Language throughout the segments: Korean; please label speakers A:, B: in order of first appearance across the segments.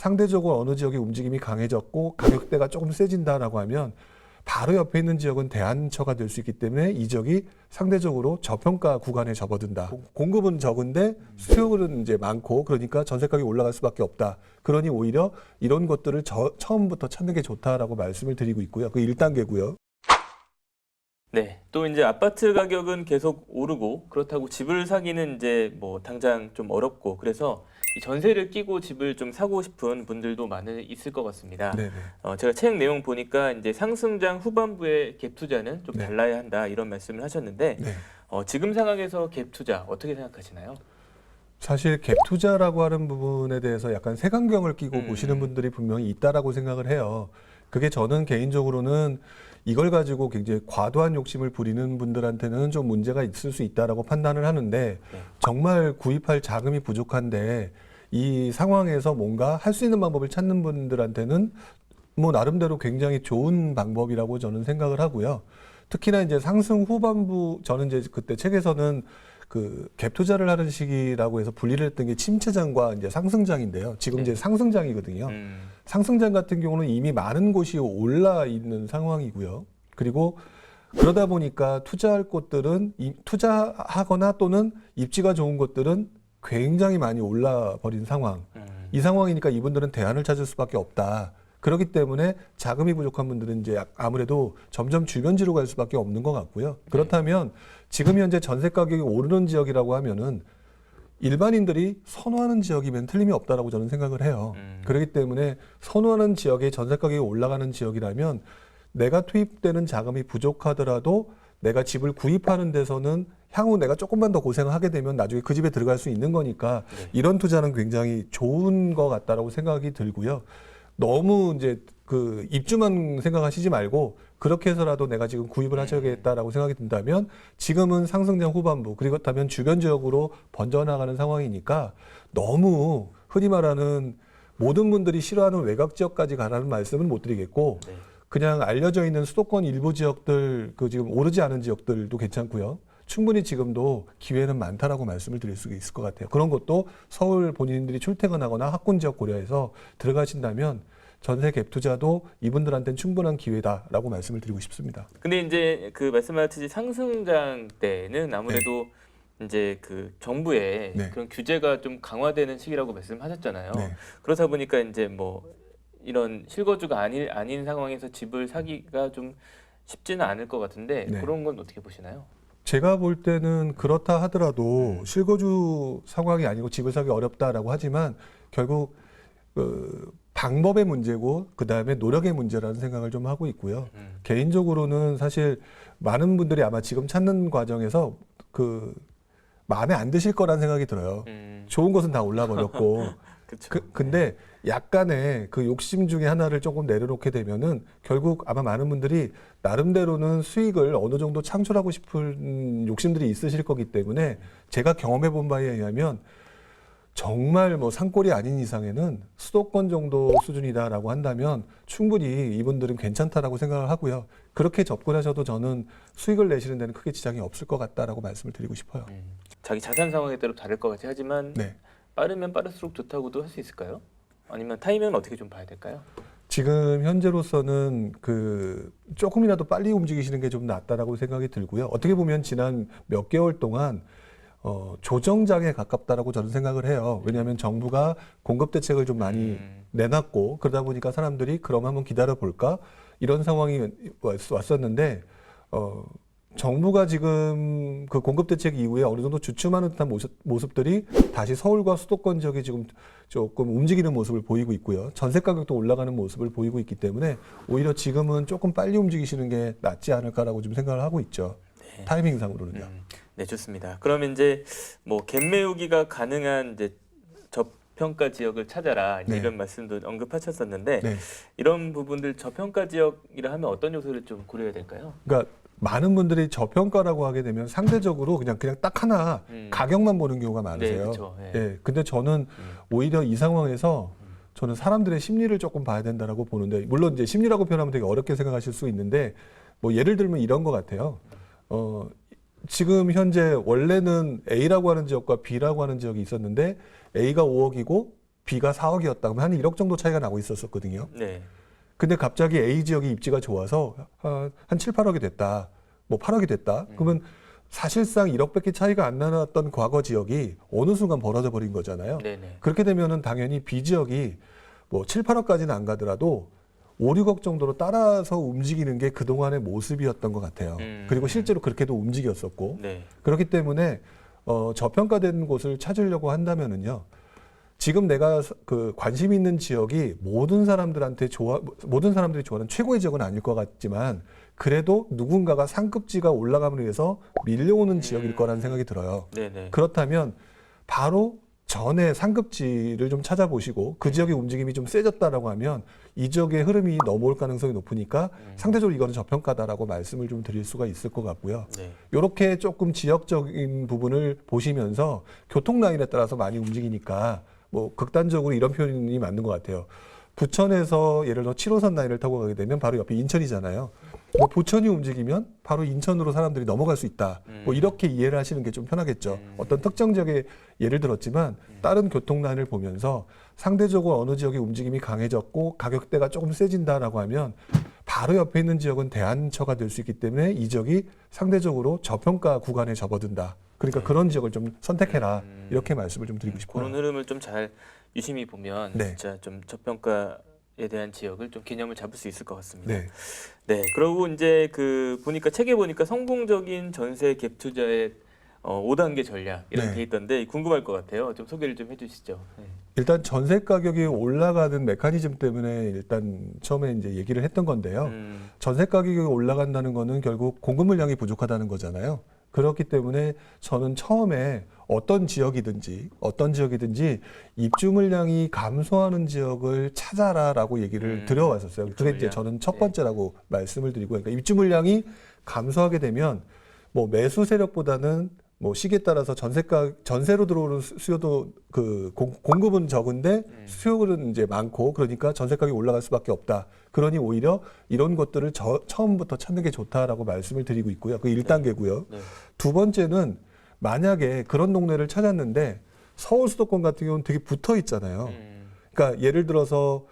A: 상대적으로 어느 지역의 움직임이 강해졌고 가격대가 조금 세진다라고 하면 바로 옆에 있는 지역은 대안처가 될 수 있기 때문에 이 지역이 상대적으로 저평가 구간에 접어든다. 공급은 적은데 수요는 이제 많고 그러니까 전세 가격이 올라갈 수밖에 없다. 그러니 오히려 이런 것들을 처음부터 찾는 게 좋다라고 말씀을 드리고 있고요. 그 1단계고요.
B: 네, 또 이제 아파트 가격은 계속 오르고 그렇다고 집을 사기는 이제 뭐 당장 좀 어렵고 그래서 이 전세를 끼고 집을 좀 사고 싶은 분들도 있을 것 같습니다.
A: 네네.
B: 제가 책 내용 보니까 이제 상승장 후반부의 갭 투자는 좀
A: 네.
B: 달라야 한다 이런 말씀을 하셨는데
A: 네.
B: 지금 상황에서 갭 투자 어떻게 생각하시나요?
A: 사실 갭 투자라고 하는 부분에 대해서 약간 색안경을 끼고 보시는 분들이 분명히 있다라고 생각을 해요. 그게 저는 개인적으로는 이걸 가지고 굉장히 과도한 욕심을 부리는 분들한테는 좀 문제가 있을 수 있다라고 판단을 하는데 정말 구입할 자금이 부족한데 이 상황에서 뭔가 할 수 있는 방법을 찾는 분들한테는 뭐 나름대로 굉장히 좋은 방법이라고 저는 생각을 하고요. 특히나 이제 상승 후반부 저는 이제 그때 책에서는 그 갭 투자를 하는 시기라고 해서 분리를 했던 게 침체장과 이제 상승장인데요. 지금 이제 상승장이거든요. 상승장 같은 경우는 이미 많은 곳이 올라 있는 상황이고요. 그리고 그러다 보니까 투자할 곳들은 투자하거나 또는 입지가 좋은 곳들은 굉장히 많이 올라 버린 상황. 이 상황이니까 이분들은 대안을 찾을 수밖에 없다. 그렇기 때문에 자금이 부족한 분들은 이제 아무래도 점점 주변지로 갈 수밖에 없는 것 같고요. 그렇다면 지금 현재 전세 가격이 오르는 지역이라고 하면은 일반인들이 선호하는 지역이면 틀림이 없다라고 저는 생각을 해요. 그렇기 때문에 선호하는 지역에 전세 가격이 올라가는 지역이라면 내가 투입되는 자금이 부족하더라도 내가 집을 구입하는 데서는 향후 내가 조금만 더 고생을 하게 되면 나중에 그 집에 들어갈 수 있는 거니까 이런 투자는 굉장히 좋은 것 같다라고 생각이 들고요. 너무 이제 그 입주만 생각하시지 말고 그렇게 해서라도 내가 지금 구입을 하셔야겠다라고 생각이 든다면 지금은 상승장 후반부 그렇다면 주변 지역으로 번져나가는 상황이니까 너무 흔히 말하는 모든 분들이 싫어하는 외곽 지역까지 가라는 말씀은 못 드리겠고 그냥 알려져 있는 수도권 일부 지역들 그 지금 오르지 않은 지역들도 괜찮고요. 충분히 지금도 기회는 많다라고 말씀을 드릴 수 있을 것 같아요. 그런 것도 서울 본인들이 출퇴근하거나 학군 지역 고려해서 들어가신다면 전세 갭 투자도 이분들한테는 충분한 기회다라고 말씀을 드리고 싶습니다.
B: 근데 이제 그 말씀하셨듯이 상승장 때는 아무래도 이제 그 정부의 그런 규제가 좀 강화되는 시기라고 말씀하셨잖아요. 그러다 보니까 이제 뭐 이런 실거주가 아닌 상황에서 집을 사기가 좀 쉽지는 않을 것 같은데 그런 건 어떻게 보시나요?
A: 제가 볼 때는 그렇다 하더라도 실거주 상황이 아니고 집을 사기 어렵다라고 하지만 결국 그 방법의 문제고 그다음에 노력의 문제라는 생각을 좀 하고 있고요. 개인적으로는 사실 많은 분들이 아마 지금 찾는 과정에서 그 마음에 안 드실 거란 생각이 들어요. 좋은 것은 다 올라 버렸고 근데 약간의 그 욕심 중에 하나를 조금 내려놓게 되면은 결국 아마 많은 분들이 나름대로는 수익을 어느 정도 창출하고 싶은 욕심들이 있으실 거기 때문에 제가 경험해 본 바에 의하면 정말 뭐 산골이 아닌 이상에는 수도권 정도 수준이다라고 한다면 충분히 이분들은 괜찮다라고 생각을 하고요. 그렇게 접근하셔도 저는 수익을 내시는 데는 크게 지장이 없을 것 같다라고 말씀을 드리고 싶어요.
B: 자기 자산 상황에 따라 다를 것 같이 하지만 빠르면 빠를수록 좋다고도 할 수 있을까요? 아니면 타이밍은 어떻게 좀 봐야 될까요?
A: 지금 현재로서는 그 조금이라도 빨리 움직이시는 게 좀 낫다라고 생각이 들고요. 어떻게 보면 지난 몇 개월 동안 조정장에 가깝다라고 저는 생각을 해요. 왜냐하면 정부가 공급 대책을 좀 많이 내놨고 그러다 보니까 사람들이 그럼 한번 기다려 볼까 이런 상황이 왔었는데 정부가 지금 그 공급 대책 이후에 어느 정도 주춤하는 듯한 모습들이 다시 서울과 수도권 지역이 지금 조금 움직이는 모습을 보이고 있고요. 전세 가격도 올라가는 모습을 보이고 있기 때문에 오히려 지금은 조금 빨리 움직이시는 게 낫지 않을까라고 좀 생각을 하고 있죠. 타이밍상으로는요.
B: 네, 좋습니다. 그러면 이제 뭐 갭 메우기가 가능한 이제 저평가 지역을 찾아라 이런 말씀도 언급하셨었는데 이런 부분들 저평가 지역이라 하면 어떤 요소를 좀 고려해야 될까요?
A: 그러니까 많은 분들이 저평가라고 하게 되면 상대적으로 그냥 딱 하나 가격만 보는 경우가 많으세요. 근데 저는 오히려 이 상황에서 저는 사람들의 심리를 조금 봐야 된다라고 보는데 물론 이제 심리라고 표현하면 되게 어렵게 생각하실 수 있는데 뭐 예를 들면 이런 것 같아요. 지금 현재 원래는 A라고 하는 지역과 B라고 하는 지역이 있었는데 A가 5억이고 B가 4억이었다. 그러면 한 1억 정도 차이가 나고 있었거든요.
B: 네.
A: 근데 갑자기 A 지역이 입지가 좋아서 한 7, 8억이 됐다. 뭐 8억이 됐다. 그러면 사실상 1억밖에 차이가 안 나왔던 과거 지역이 어느 순간 벌어져 버린 거잖아요.
B: 네네.
A: 그렇게 되면은 당연히 B 지역이 뭐 7, 8억까지는 안 가더라도 5, 6억 정도로 따라서 움직이는 게 그동안의 모습이었던 것 같아요. 그리고 실제로 그렇게도 움직였었고.
B: 네.
A: 그렇기 때문에 저평가된 곳을 찾으려고 한다면은요. 지금 내가 그 관심 있는 지역이 모든 사람들이 좋아하는 최고의 지역은 아닐 것 같지만 그래도 누군가가 상급지가 올라감으로 해서 밀려오는 지역일 거라는 생각이 들어요.
B: 네네.
A: 그렇다면 바로 전에 상급지를 좀 찾아보시고 그 지역의 움직임이 좀 세졌다라고 하면 이 지역의 흐름이 넘어올 가능성이 높으니까 상대적으로 이거는 저평가다라고 말씀을 좀 드릴 수가 있을 것 같고요.
B: 네.
A: 이렇게 조금 지역적인 부분을 보시면서 교통 라인에 따라서 많이 움직이니까 뭐 극단적으로 이런 표현이 맞는 것 같아요. 부천에서 예를 들어 7호선 라인을 타고 가게 되면 바로 옆에 인천이잖아요. 뭐 부천이 움직이면 바로 인천으로 사람들이 넘어갈 수 있다. 뭐 이렇게 이해를 하시는 게 좀 편하겠죠. 어떤 특정 지역의 예를 들었지만 다른 교통 라인을 보면서 상대적으로 어느 지역의 움직임이 강해졌고 가격대가 조금 세진다라고 하면 바로 옆에 있는 지역은 대안처가 될 수 있기 때문에 이 지역이 상대적으로 저평가 구간에 접어든다. 그러니까 그런 지역을 좀 선택해라. 이렇게 말씀을 좀 드리고 싶어요.
B: 그런 흐름을 좀 잘 유심히 보면
A: 네.
B: 진짜 좀 저평가에 대한 지역을 좀 개념을 잡을 수 있을 것 같습니다.
A: 네.
B: 네. 그리고 이제 그 보니까 책에 보니까 성공적인 전세 갭 투자의 5단계 전략 이런
A: 네.
B: 게 있던데 궁금할 것 같아요. 좀 소개를 좀 해주시죠. 네.
A: 일단 전세 가격이 올라가는 메커니즘 때문에 일단 처음에 이제 얘기를 했던 건데요. 전세 가격이 올라간다는 거는 결국 공급 물량이 부족하다는 거잖아요. 그렇기 때문에 저는 처음에 어떤 지역이든지 입주 물량이 감소하는 지역을 찾아라라고 얘기를 드려왔었어요. 그게 이제 저는 첫 번째라고 말씀을 드리고, 그러니까 입주 물량이 감소하게 되면 뭐 매수 세력보다는 뭐 시기에 따라서 전세로 들어오는 수요도 그 공급은 적은데 수요는 이제 많고 그러니까 전세 가격이 올라갈 수밖에 없다. 그러니 오히려 이런 것들을 처음부터 찾는 게 좋다라고 말씀을 드리고 있고요. 그 1단계고요.
B: 네.
A: 두 번째는 만약에 그런 동네를 찾았는데 서울 수도권 같은 경우는 되게 붙어 있잖아요. 그러니까 예를 들어서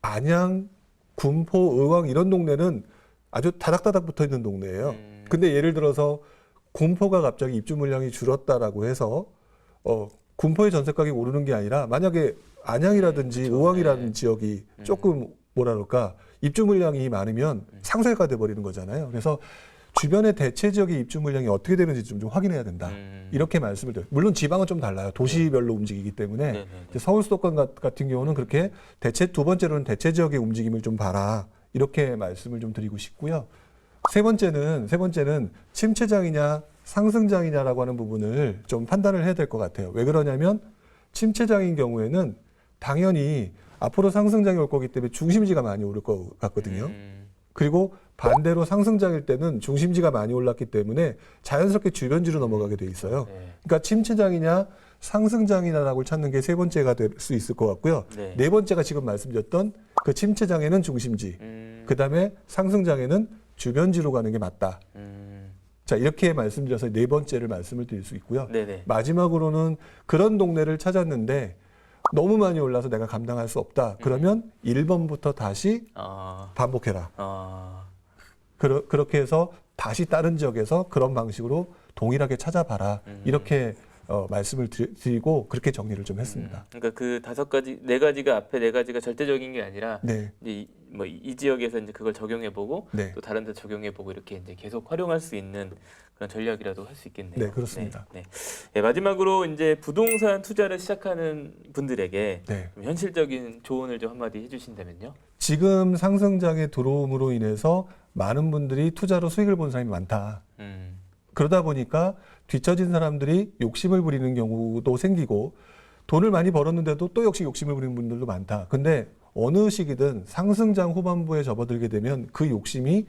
A: 안양, 군포, 의왕 이런 동네는 아주 다닥다닥 붙어 있는 동네예요. 근데 예를 들어서 군포가 갑자기 입주 물량이 줄었다라고 해서 군포의 전세 가격이 오르는 게 아니라 만약에 안양이라든지 의왕이라는 지역이 조금 뭐라 그럴까 입주 물량이 많으면 상쇄가 돼 버리는 거잖아요. 그래서 주변의 대체 지역의 입주 물량이 어떻게 되는지 좀 확인해야 된다. 이렇게 말씀을 드려요. 물론 지방은 좀 달라요. 도시별로 움직이기 때문에 서울 수도권 같은 경우는 그렇게 두 번째로는 대체 지역의 움직임을 좀 봐라. 이렇게 말씀을 좀 드리고 싶고요. 세 번째는 침체장이냐 상승장이냐라고 하는 부분을 좀 판단을 해야 될 것 같아요. 왜 그러냐면 침체장인 경우에는 당연히 앞으로 상승장이 올 거기 때문에 중심지가 많이 오를 것 같거든요. 그리고 반대로 상승장일 때는 중심지가 많이 올랐기 때문에 자연스럽게 주변지로 넘어가게 돼 있어요. 그러니까 침체장이냐 상승장이냐라고 찾는 게 세 번째가 될 수 있을 것 같고요. 네 번째가 지금 말씀드렸던 그 침체장에는 중심지, 그다음에 상승장에는 주변지로 가는 게 맞다. 자, 이렇게 말씀드려서 네 번째를 말씀을 드릴 수 있고요.
B: 네네.
A: 마지막으로는 그런 동네를 찾았는데 너무 많이 올라서 내가 감당할 수 없다. 그러면 1번부터 다시 반복해라. 그렇게 해서 다시 다른 지역에서 그런 방식으로 동일하게 찾아봐라. 이렇게 말씀을 드리고 그렇게 정리를 좀 했습니다.
B: 그러니까 그 5가지, 4가지가 앞에 4가지가 절대적인 게 아니라
A: 네.
B: 이제 이 지역에서 이제 그걸 적용해보고
A: 네.
B: 또 다른 데 적용해보고 이렇게 이제 계속 활용할 수 있는 그런 전략이라도 할 수 있겠네요.
A: 네, 그렇습니다.
B: 네. 네, 마지막으로 이제 부동산 투자를 시작하는 분들에게
A: 네.
B: 좀 현실적인 조언을 좀 한마디 해주신다면요.
A: 지금 상승장에 들어옴으로 인해서 많은 분들이 투자로 수익을 본 사람이 많다. 그러다 보니까 뒤처진 사람들이 욕심을 부리는 경우도 생기고 돈을 많이 벌었는데도 또 역시 욕심을 부리는 분들도 많다. 근데 어느 시기든 상승장 후반부에 접어들게 되면 그 욕심이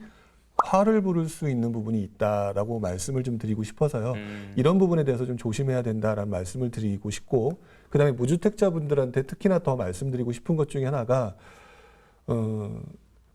A: 화를 부를 수 있는 부분이 있다라고 말씀을 좀 드리고 싶어서요. 이런 부분에 대해서 좀 조심해야 된다라는 말씀을 드리고 싶고, 그다음에 무주택자분들한테 특히나 더 말씀드리고 싶은 것 중에 하나가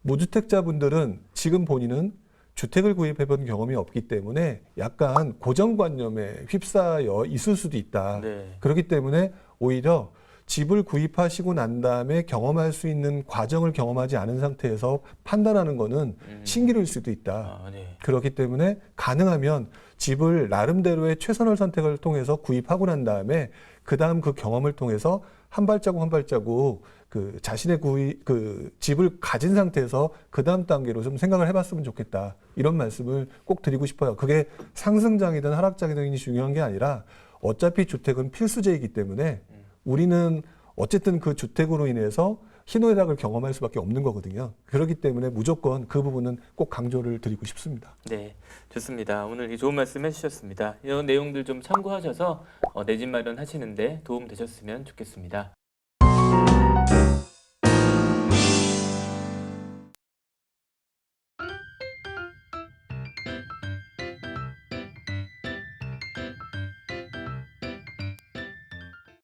A: 무주택자분들은 지금 본인은 주택을 구입해본 경험이 없기 때문에 약간 고정관념에 휩싸여 있을 수도 있다.
B: 네.
A: 그렇기 때문에 오히려 집을 구입하시고 난 다음에 경험할 수 있는 과정을 경험하지 않은 상태에서 판단하는 거는 신기루일 수도 있다.
B: 네.
A: 그렇기 때문에 가능하면 집을 나름대로의 최선의 선택을 통해서 구입하고 난 다음에 그 다음 그 경험을 통해서 한 발자국 한 발자국 그 자신의 그 집을 가진 상태에서 그 다음 단계로 좀 생각을 해봤으면 좋겠다. 이런 말씀을 꼭 드리고 싶어요. 그게 상승장이든 하락장이든 중요한 게 아니라 어차피 주택은 필수제이기 때문에 우리는 어쨌든 그 주택으로 인해서 희노애락을 경험할 수밖에 없는 거거든요. 그렇기 때문에 무조건 그 부분은 꼭 강조를 드리고 싶습니다.
B: 네, 좋습니다. 오늘 이 좋은 말씀 해주셨습니다. 이런 내용들 좀 참고하셔서 내 집 마련하시는데 도움 되셨으면 좋겠습니다.